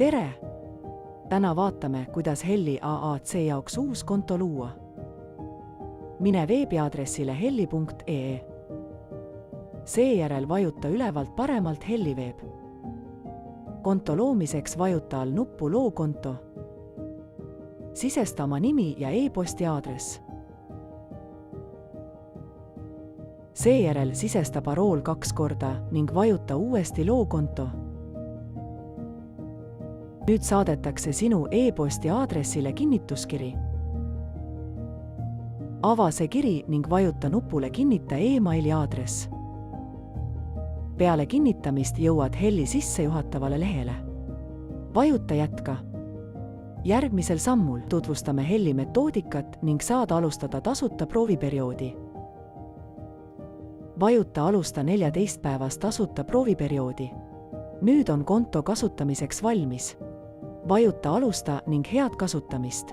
tere! Täna vaatame, kuidas Helli AAC jaoks uus konto luua. Mine veebiaadressile helli.ee. Seejärel vajuta ülevalt paremalt Helliveeb. Konto loomiseks vajuta all nuppu Loo konto. Sisesta oma nimi ja e-posti aadress. Seejärel sisesta parool 2 korda ning vajuta uuesti Loo konto. Nüüd saadetakse sinu e-posti aadressile kinnituskiri. Ava see kiri ning vajuta nupule Kinnita e-maili aadress. Peale kinnitamist jõuad Helli sissejuhatavale lehele. Vajuta Jätka. Järgmisel sammul tutvustame Helli metoodikat ning saad alustada tasuta prooviperioodi. Vajuta Alusta 14-päevast tasuta prooviperioodi. Nüüd on konto kasutamiseks valmis. Vajuta Alusta ning head kasutamist!